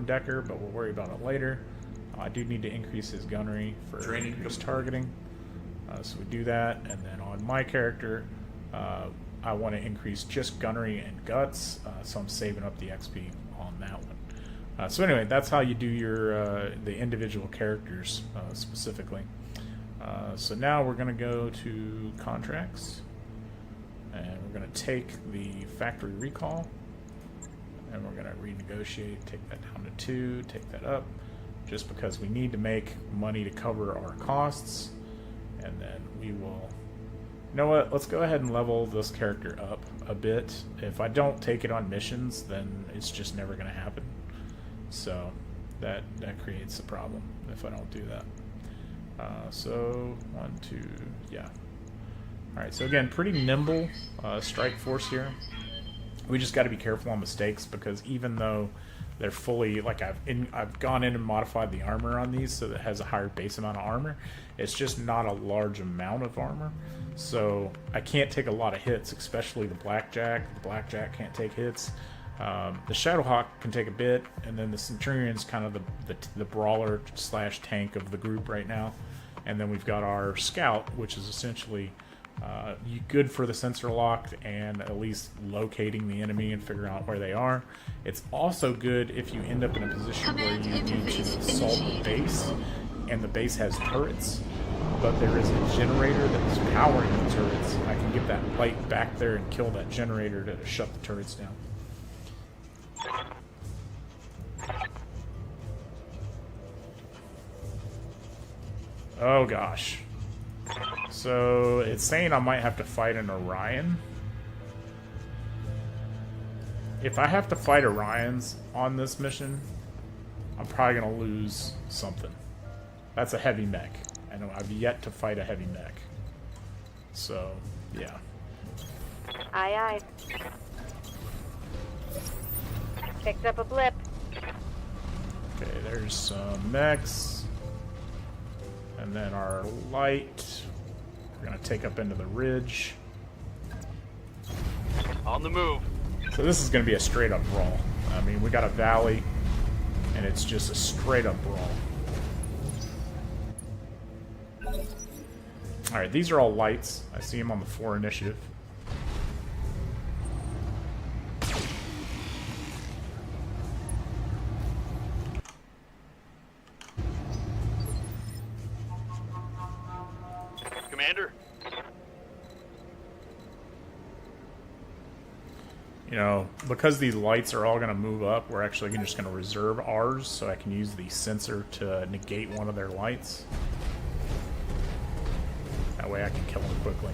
Decker, but we'll worry about it later. I do need to increase his gunnery for increased targeting. So we do that, and then on my character, I want to increase just gunnery and guts, so I'm saving up the XP on that one. So anyway, that's how you do your the individual characters specifically. So now we're going to go to contracts, and we're going to take the factory recall, and we're going to renegotiate, take that down to 2, take that up, just because we need to make money to cover our costs, and then we will... You know what? Let's go ahead and level this character up a bit. If I don't take it on missions, then it's just never going to happen. So that creates a problem if I don't do that. So 1, 2, yeah. All right. So again, pretty nimble strike force here. We just got to be careful on mistakes, because even though they're fully, like, I've gone in and modified the armor on these so that it has a higher base amount of armor. It's just not a large amount of armor, so I can't take a lot of hits, especially the Blackjack. The Blackjack can't take hits. The Shadowhawk can take a bit, and then the Centurion's kind of the brawler slash tank of the group right now. And then we've got our Scout, which is essentially good for the sensor lock and at least locating the enemy and figuring out where they are. It's also good if you end up in a position where you need to assault the base, and the base has turrets, but there is a generator that is powering the turrets. I can get that light back there and kill that generator to shut the turrets down. Oh gosh. So it's saying I might have to fight an Orion. If I have to fight Orions on this mission, I'm probably going to lose something. That's a heavy mech. I know I've yet to fight a heavy mech. So, yeah. Aye, aye. Picked up a blip. Okay, there's some mechs. And then our light. We're going to take up into the ridge. On the move. So this is going to be a straight up brawl. I mean, we got a valley, and it's just a straight up brawl. Alright, these are all lights. I see them on the 4 initiative. Commander? You know, because these lights are all going to move up, we're actually just going to reserve ours so I can use the sensor to negate one of their lights. That way I can kill them quickly.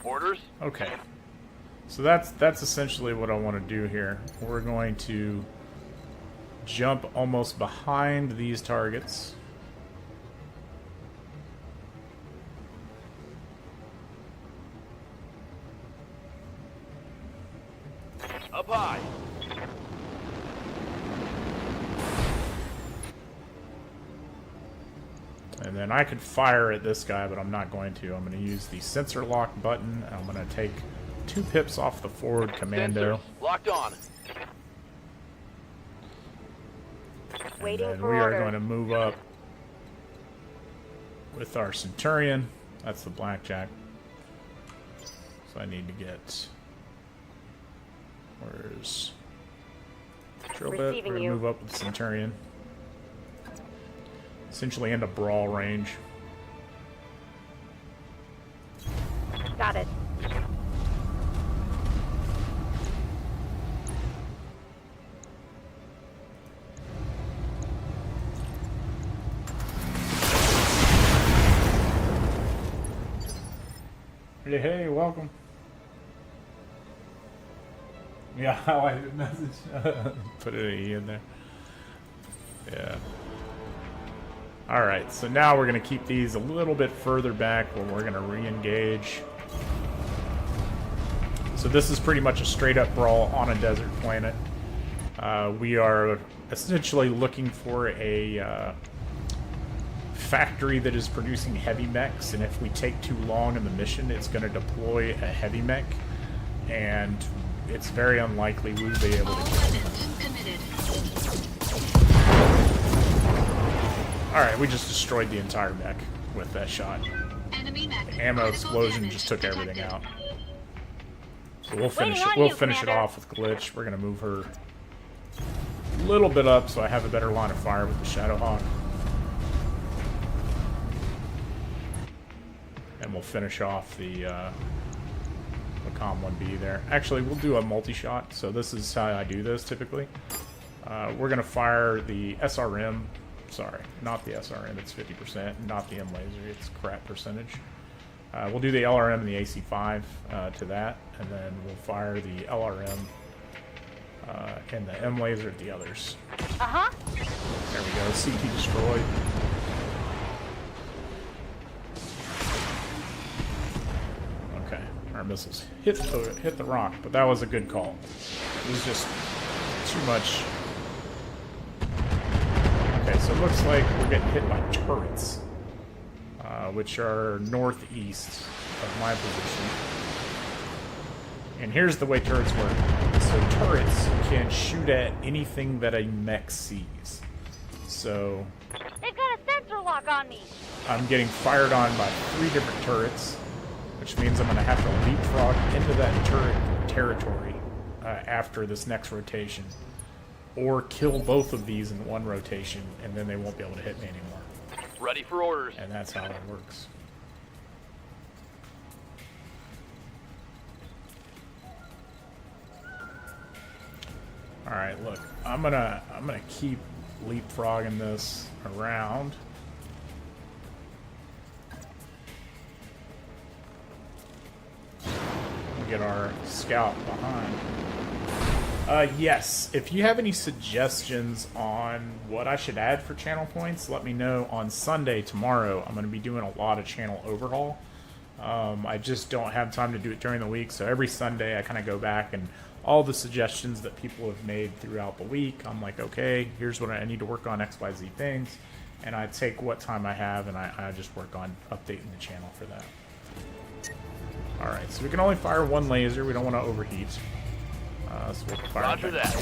Orders? Okay. So that's essentially what I want to do here. We're going to jump almost behind these targets. Up high. And then I could fire at this guy, but I'm not going to. I'm going to use the sensor lock button. And I'm going to take 2 pips off the forward commando. Sensors locked on. And then we are going to move up with our Centurion. That's the Blackjack. So I need to get... Where's... Drill bit. We're going to move up with the Centurion. Essentially into brawl range. Got it. Hey, welcome. Yeah, I like the message. Put an E in there. Yeah. Alright, so now we're going to keep these a little bit further back when we're going to re-engage. So this is pretty much a straight-up brawl on a desert planet. We are essentially looking for a factory that is producing heavy mechs, and if we take too long in the mission, it's going to deploy a heavy mech, and it's very unlikely we'll be able to kill it. Alright, we just destroyed the entire mech with that shot. The ammo explosion just took everything out. So we'll finish it. We'll finish it off with Glitch. We're gonna move her a little bit up so I have a better line of fire with the Shadowhawk. And we'll finish off the Com 1B there. Actually, we'll do a multi-shot. So this is how I do this typically. We're gonna fire the SRM. Sorry, not the SRM, it's 50%, not the M laser, it's crap percentage. We'll do the LRM and the AC5 to that, and then we'll fire the LRM and the M laser at the others. Uh-huh. There we go, CT destroyed. Okay, our missiles hit the rock, but that was a good call. It was just too much. Okay, so it looks like we're getting hit by turrets, which are northeast of my position. And here's the way turrets work. So turrets can shoot at anything that a mech sees. So They've got a sensor lock on me. I'm getting fired on by 3 different turrets, which means I'm going to have to leapfrog into that turret territory after this next rotation. Or kill both of these in one rotation, and then they won't be able to hit me anymore. Ready for orders. And that's how it works. Alright, look. I'm gonna keep leapfrogging this around. We'll get our scout behind. Yes, if you have any suggestions on what I should add for channel points, let me know. On Sunday, tomorrow, I'm going to be doing a lot of channel overhaul. I just don't have time to do it during the week, so every Sunday I kind of go back and all the suggestions that people have made throughout the week, I'm like, okay, here's what I need to work on, XYZ things, and I take what time I have and I just work on updating the channel for that. Alright, so we can only fire 1 laser, we don't want to overheat. So we'll fire Roger that.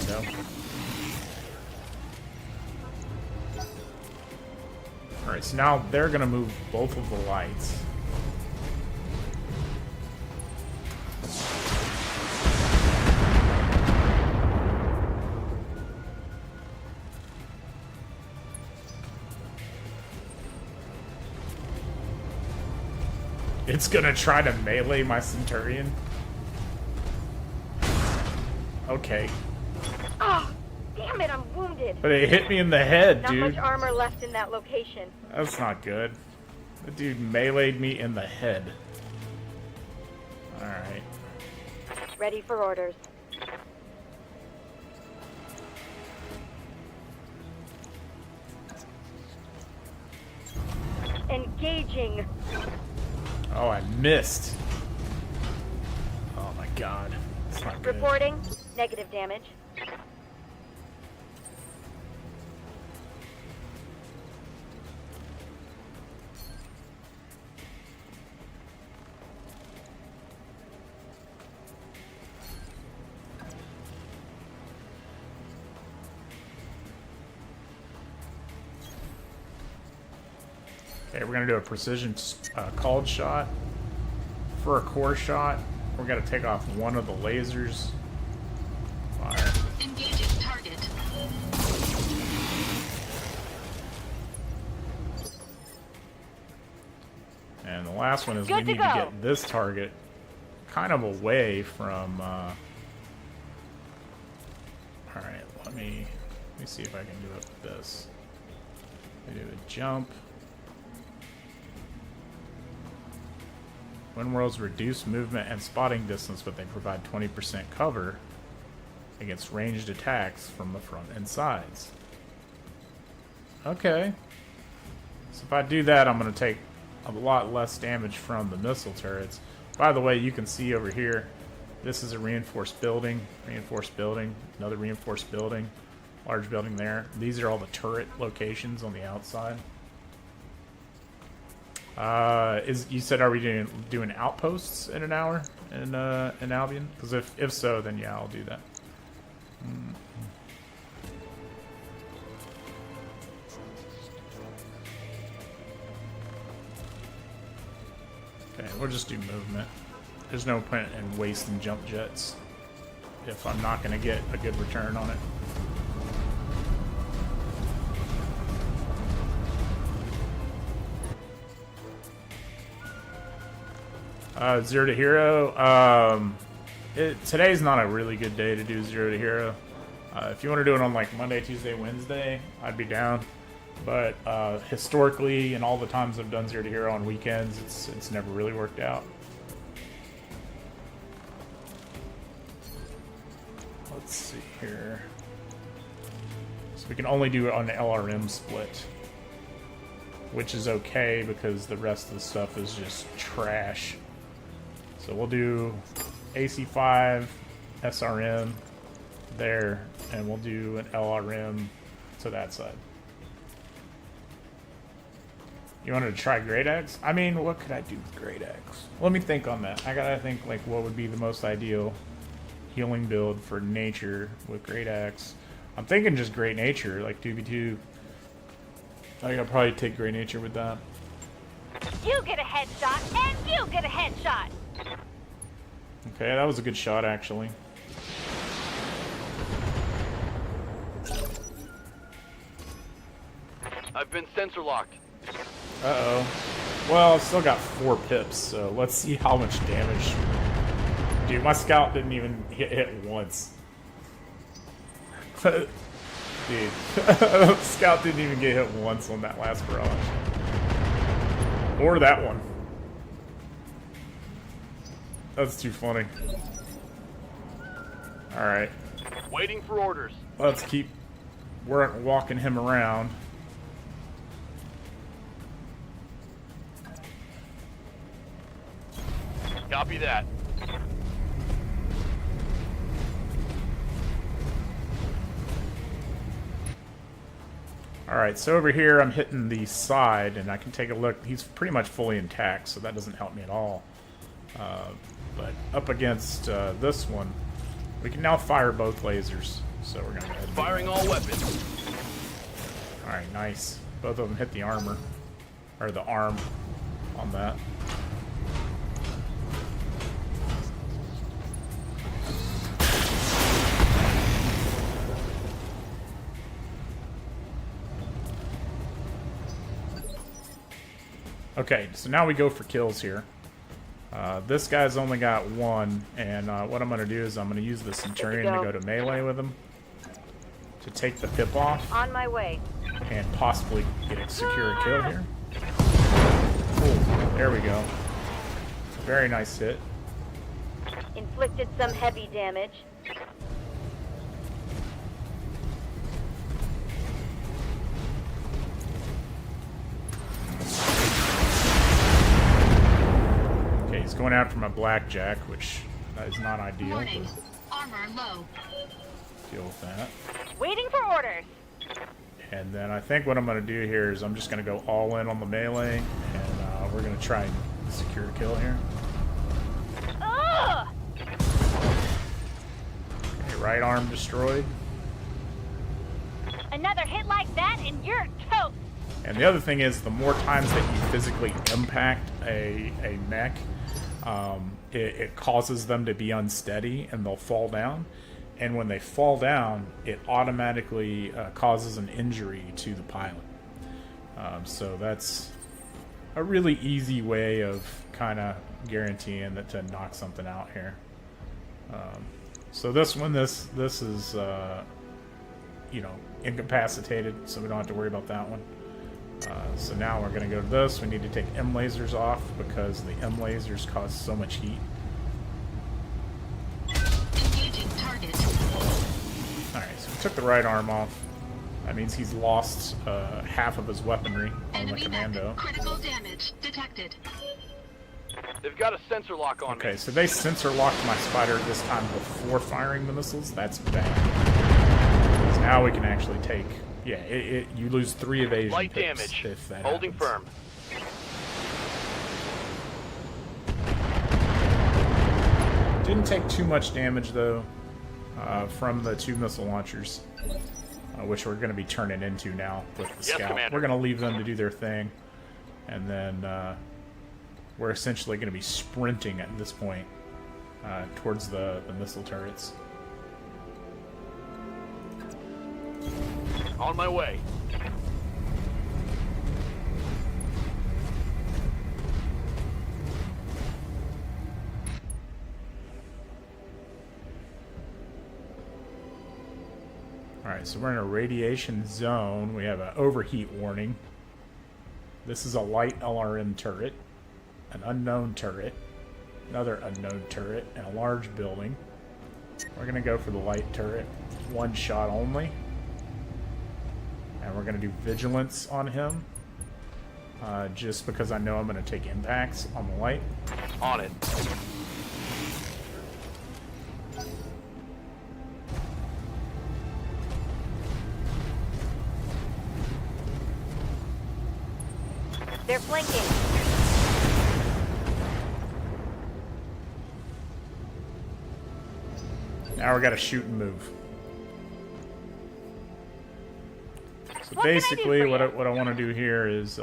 Alright, so now they're going to move both of the lights. It's going to try to melee my Centurion. Okay. Oh, damn it, I'm wounded. But it hit me in the head, Not dude. much armor left in that location. That's not good. The dude meleeed me in the head. Alright. Ready for orders. Engaging. Oh, I missed. Oh my god. That's not good. Reporting. Negative damage. Okay, we're gonna do a precision called shot. For a core shot, we're gonna take off one of the lasers. Fire. Engaging target. And the last one is we Good to need to go. get this target kind of away from. All right, let me see if I can do it with this. We do a jump. Wind worlds reduce movement and spotting distance, but they provide 20% cover against ranged attacks from the front and sides. Okay. So if I do that, I'm going to take a lot less damage from the missile turrets. By the way, you can see over here, this is a reinforced building, another reinforced building, large building there. These are all the turret locations on the outside. You said, are we doing outposts in an hour in Albion? Because if so, then yeah, I'll do that. Okay, we'll just do movement. There's no point in wasting jump jets if I'm not going to get a good return on it. 0 to hero. Today's not a really good day to do 0 to hero. If you want to do it on like Monday, Tuesday, Wednesday, I'd be down. But historically, and all the times I've done 0 to hero on weekends, it's never really worked out. Let's see here. So we can only do it on the LRM split, which is okay because the rest of the stuff is just trash. So we'll do AC5, SRM there, and we'll do an LRM to that side. You wanted to try Great Axe? I mean, what could I do with Great Axe? Let me think on that. I gotta think like what would be the most ideal healing build for nature with Great Axe. I'm thinking just Great Nature, like 2v2. I gotta probably take Great Nature with that. You get a headshot, and you get a headshot. Okay, that was a good shot actually. I've been sensor locked. Uh-oh. Well, I've still got 4 pips, so let's see how much damage. Dude, my scout didn't even hit once. Dude, scout didn't even get hit once on that last barrage. Or that one. That's too funny. Alright. Waiting for orders. Let's keep walking him around. Copy that. Alright, so over here I'm hitting the side, and I can take a look. He's pretty much fully intact, so that doesn't help me at all. But up against this one, we can now fire both lasers. So we're going to go ahead and Firing all weapons. Alright, nice. Both of them hit the armor. Or the arm on that. Okay, so now we go for kills here. This guy's only got 1, and what I'm going to do is I'm going to use the Centurion to go to melee with him to take the pip off. On my way. And possibly get a secure kill here. Ooh, there we go. Very nice hit. Inflicted some heavy damage. Okay, he's going after my blackjack, which is not ideal. Warning. Armor low. Deal with that. Waiting for orders. And then I think what I'm going to do here is I'm just going to go all in on the melee, and we're going to try and secure a kill here. Ugh! Okay, right arm destroyed. Another hit like that and you're toast. And the other thing is, the more times that you physically impact a mech, it causes them to be unsteady and they'll fall down. And when they fall down, it automatically causes an injury to the pilot. So that's a really easy way of kind of guaranteeing that to knock something out here. So this one, this is you know, incapacitated, so we don't have to worry about that one. So now we're going to go to this. We need to take M lasers off because the M lasers cause so much heat. Engaging target. Alright, so we took the right arm off. That means he's lost half of his weaponry. on the Enemy commando. mech. Critical damage detected. They've got a sensor lock on Okay, me. so they sensor locked my spider this time before firing the missiles. That's bad. So now we can actually take... Yeah, you lose 3 evasion Light pips damage. if that Holding happens. firm. Didn't take too much damage, though, from the 2 missile launchers, which we're going to be turning into now with the Yes, scout. Commander. We're going to leave them to do their thing, and then we're essentially going to be sprinting at this point towards the missile turrets. On my way. Alright, so we're in a radiation zone. We have an overheat warning. This is a light LRM turret, an unknown turret, another unknown turret, and a large building. We're going to go for the light turret, 1 shot only. And we're going to do vigilance on him, just because I know I'm going to take impacts on the light. On it. They're flanking. Now we got to shoot and move. So What can I do basically, for you? what I want to do here is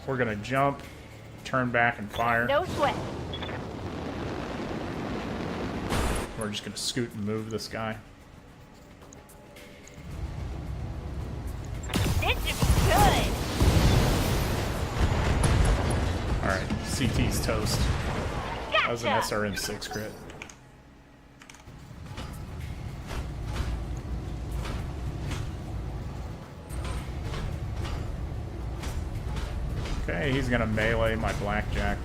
we're gonna jump, turn back, and fire. No sweat. We're just gonna scoot and move this guy. This should be good. All right, CT's toast. That was an Gotcha. SRM6 crit. Okay, he's gonna melee my blackjack.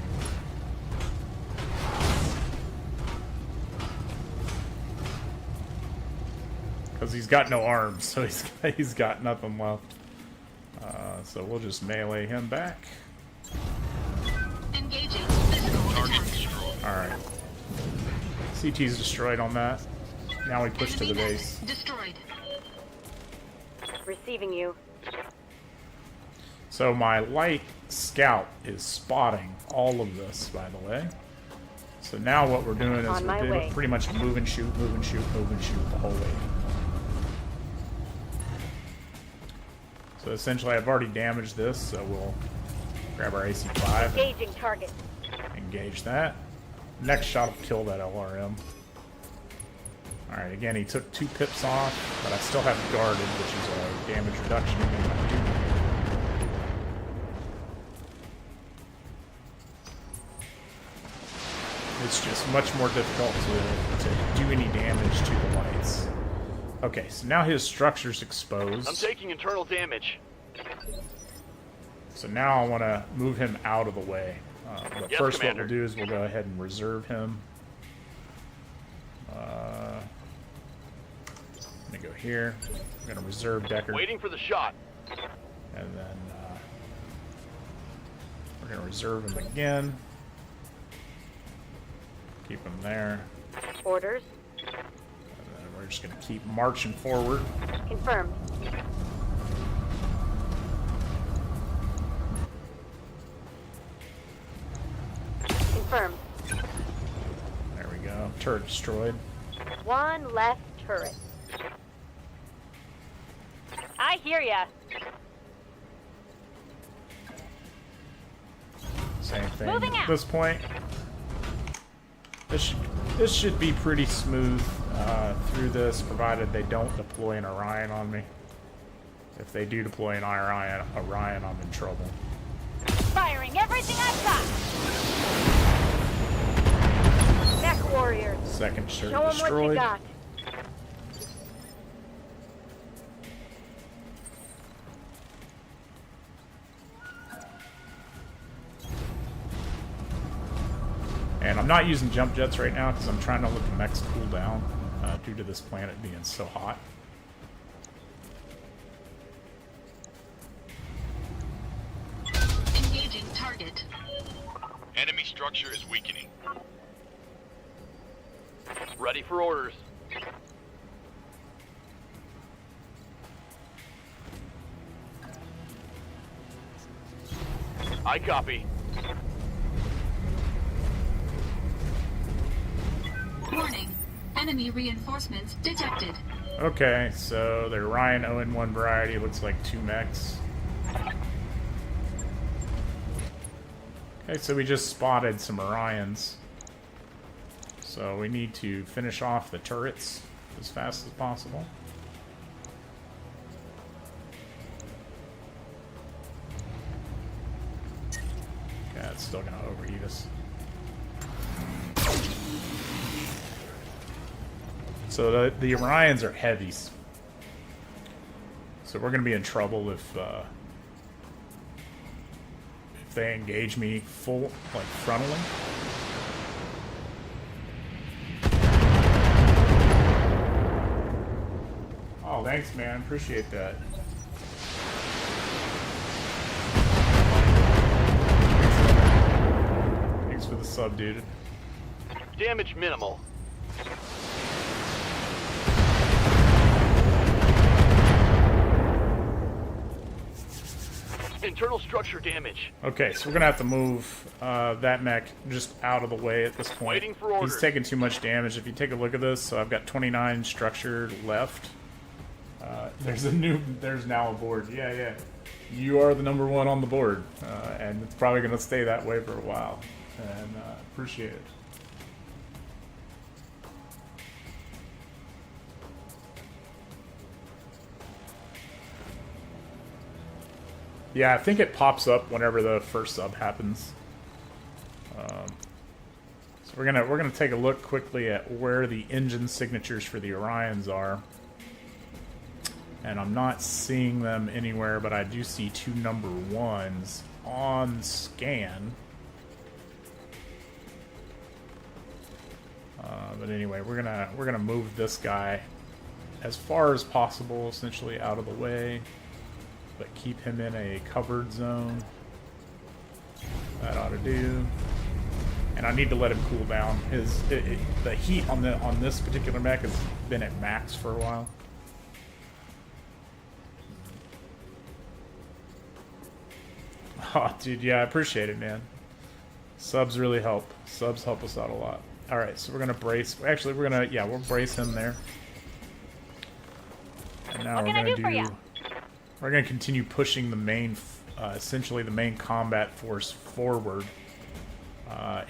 Because he's got no arms, so he's got nothing left. So we'll just melee him back. Engaging physical attack. Alright. CT's destroyed on that. Now we push to the Enemy mech base. destroyed. Receiving you. So my light scout is spotting all of this, by the way. So now what we're doing is On my we're way. pretty much move and shoot, move and shoot, move and shoot the whole way. So essentially I've already damaged this, so we'll grab our AC-5 and Engaging target. engage that. Next shot will kill that LRM. Alright, again, he took 2 pips off, but I still have guarded, which is a damage reduction against my dude. It's just much more difficult to do any damage to the lights. Okay, so now his structure's exposed. I'm taking internal damage. So now I want to move him out of the way. But Yes, first Commander. what we'll do is we'll go ahead and reserve him. Let me go here. I'm going to reserve Decker. Waiting for the shot. And then we're going to reserve him again. Keep him there. Orders. And then we're just going to keep marching forward. Confirmed. Confirmed. There we go. Turret destroyed. 1 left turret. I hear ya. Same thing Moving at out. this point. This should be pretty smooth through this, provided they don't deploy an Orion on me. If they do deploy an Orion, I'm in trouble. Firing everything I've got. Mech warriors. Second Show turret 'em what you destroyed. got. And I'm not using jump jets right now because I'm trying to let the mechs cool down due to this planet being so hot. Enemy structure is weakening. Ready for orders. I copy. Warning. Enemy reinforcements detected. Okay, so the Orion 0-1 variety looks like 2 mechs. Okay, so we just spotted some Orions. So we need to finish off the turrets as fast as possible. Okay, it's still gonna overheat us. So the Orions are heavies. So we're gonna be in trouble if they engage me full, like frontally. Oh, thanks, man. Appreciate that. Thanks for the sub, dude. Damage minimal. Internal structure damage. Okay, so we're gonna have to move that mech just out of the way at this point. Waiting for orders. He's taking too much damage. If you take a look at this, so I've got 29 structure left. There's now a board. Yeah. You are the number 1 on the board, and it's probably gonna stay that way for a while. And appreciate it. Yeah, I think it pops up whenever the first sub happens. So we're gonna take a look quickly at where the engine signatures for the Orions are, and I'm not seeing them anywhere, but I do see 2 number 1s on scan. But anyway, we're gonna move this guy as far as possible, essentially out of the way. But keep him in a covered zone. That ought to do. And I need to let him cool down. The heat on this particular mech has been at max for a while. Oh, dude, yeah, I appreciate it, man. Subs really help. Subs help us out a lot. All right, so we're gonna brace. Actually, we'll brace him there. And now What can I do for ya? We're going to continue pushing the main, essentially the main combat force forward,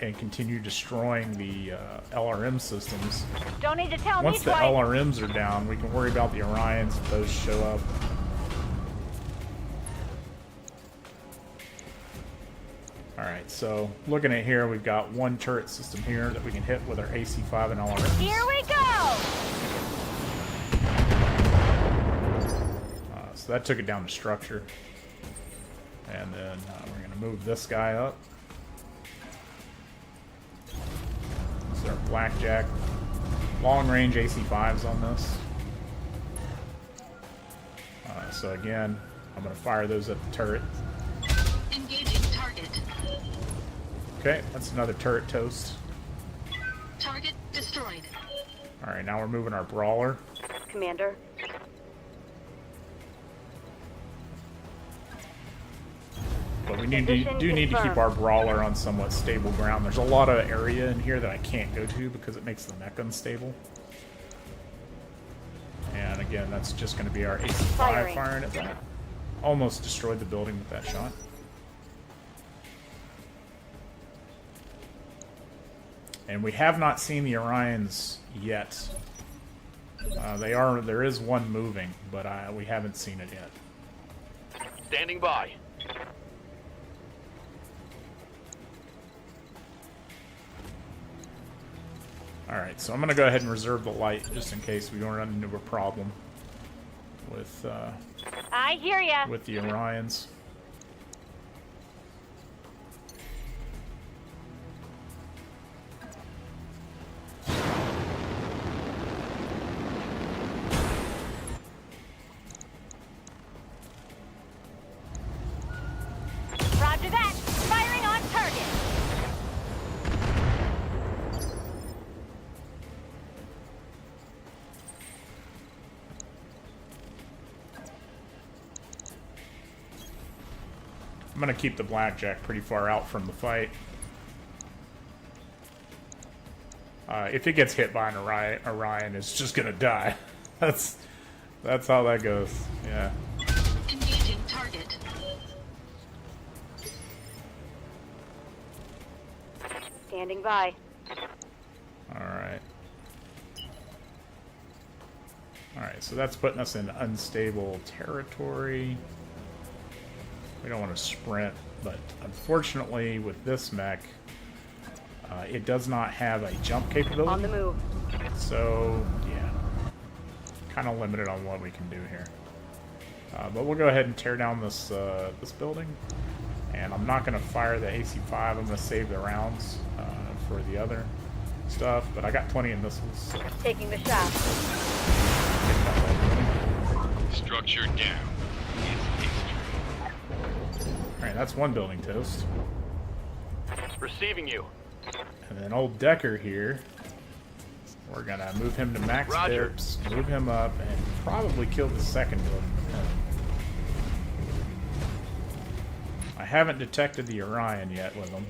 and continue destroying the LRM systems. Don't need to tell Once me the twice. LRMs are down, we can worry about the Orions if those show up. Alright, so looking at here, we've got 1 turret system here that we can hit with our AC-5 and LRMs. Here we go! So that took it down to structure. And then we're going to move this guy up. This is our Blackjack. Long-range AC-5s on this. So again, I'm going to fire those at the turret. Engaging target. Okay, that's another turret toast. Target destroyed. Alright, now we're moving our Brawler. Commander. But we need to keep our Brawler on somewhat stable ground. There's a lot of area in here that I can't go to because it makes the mech unstable. And again, that's just going to be our AC-5 firing at that. Almost destroyed the building with that shot. And we have not seen the Orions yet. There is one moving, but we haven't seen it yet. Standing by. Alright, so I'm going to go ahead and reserve the light just in case we don't run into a problem with I hear ya. with the Orions. Roger that. Firing on target. I'm gonna keep the blackjack pretty far out from the fight. If it gets hit by an Orion, it's just gonna die. That's how that goes. Yeah. Engaging target. Standing by. Alright. Alright, so that's putting us in unstable territory. We don't want to sprint, but unfortunately with this mech, it does not have a jump capability. On the move. So, yeah. Kind of limited on what we can do here. But we'll go ahead and tear down this this building. And I'm not going to fire the AC-5. I'm going to save the rounds for the other stuff. But I got plenty of missiles. So. Taking the shot. Structure down. It's history. Alright, that's one building toast. Receiving you. And then old Decker here, we're going to move him to max Roger. pips, move him up, and probably kill the second building. I haven't detected the Orion yet with him.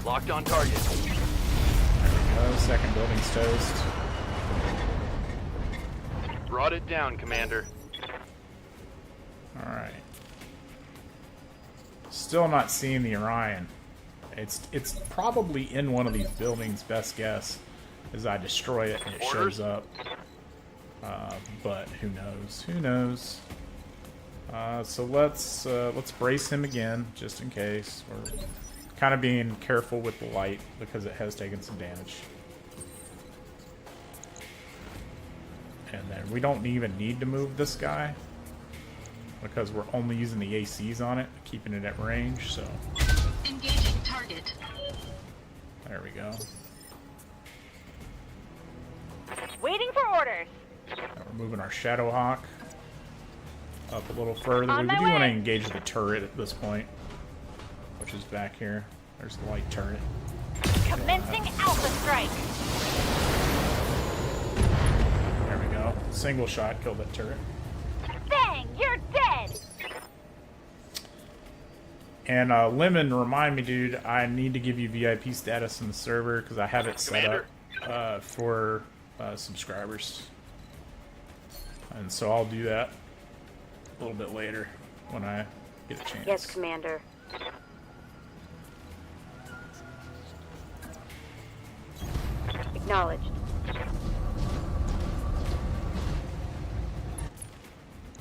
Locked on target. There we go, second building's toast. Brought it down, Commander. Alright. Still not seeing the Orion. It's probably in one of these buildings, best guess, as I destroy it and it Orders? shows up. But who knows? Who knows? So let's brace him again, just in case. We're kind of being careful with the light because it has taken some damage. And then we don't even need to move this guy because we're only using the ACs on it, keeping it at range, so... Engaging target. There we go. Waiting for orders. Now we're moving our Shadowhawk up a little further. On We my do want to way. engage the turret at this point, which is back here. There's the light turret. Commencing Alpha Strike. There we go. Single shot killed that turret. Bang! You're dead! And Lemon, remind me, dude, I need to give you VIP status in the server because I have it set Commander. up for subscribers. And so I'll do that a little bit later when I get a chance. Yes, Commander. Acknowledged.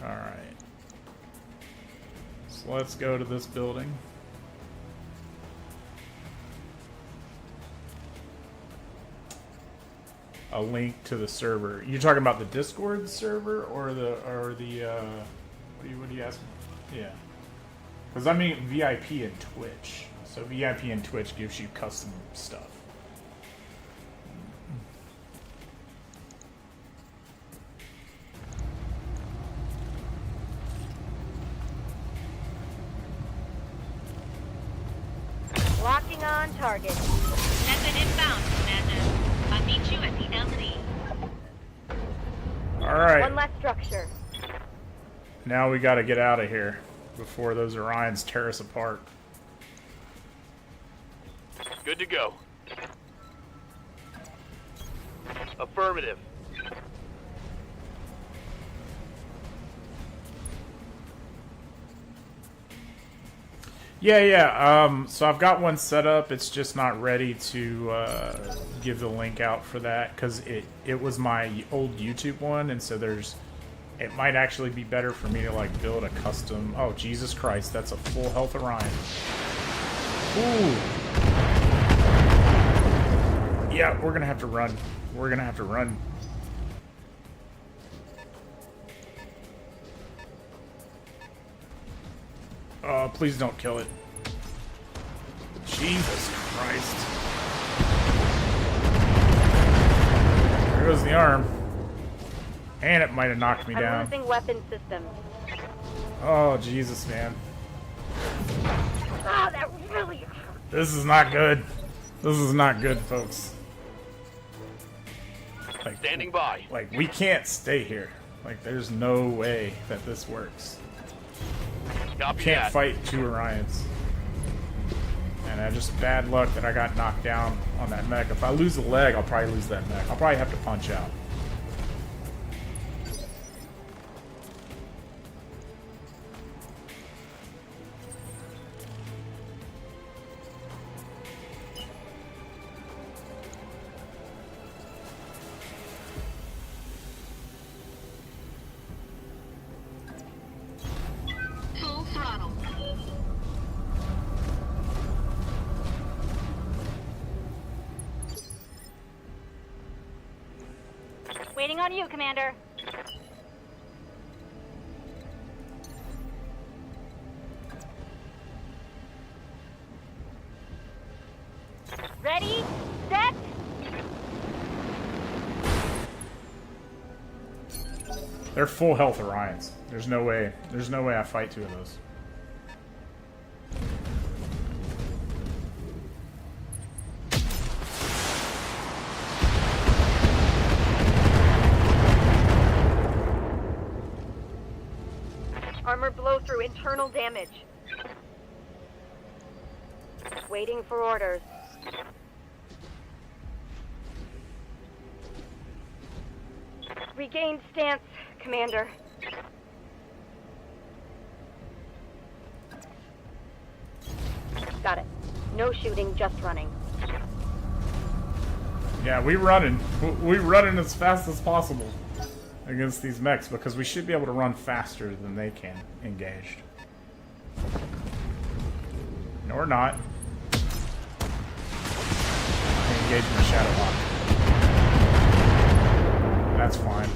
Alright. So let's go to this building. A link to the server. You talking about the Discord server or the what do you ask me? Yeah. Because I mean VIP and Twitch. So VIP and Twitch gives you custom stuff. Locking on target. Method inbound, Commander. I'll meet you at the LZ. Alright. One less structure. Now we gotta get out of here before those Orions tear us apart. Good to go. Affirmative. Yeah. So I've got one set up. It's just not ready to give the link out for that because it was my old YouTube one, and so it might actually be better for me to like build a custom. Oh Jesus Christ, that's a full health Orion. Ooh. Yeah, we're gonna have to run. We're gonna have to run. Oh, please don't kill it. Jesus Christ. There goes the arm. And it might have knocked me I'm down. losing weapon systems. Oh, Jesus, man. Ah, that really hurt. This is not good. This is not good, folks. Standing by. Like, we can't stay here. Like, there's no way that this works. Copy Can't that. fight 2 Orions. And I just bad luck that I got knocked down on that mech. If I lose a leg, I'll probably lose that mech. I'll probably have to punch out. Full throttle. Waiting on you, Commander. Ready, set. They're full health Orions. There's no way. There's no way I fight 2 of those. Armor blow through internal damage. Waiting for orders. Regained stance, Commander. Got it. No shooting, just running. Yeah, we running. We running as fast as possible against these mechs because we should be able to run faster than they can engaged. No, we're not. I engage my shadow lock. That's fine.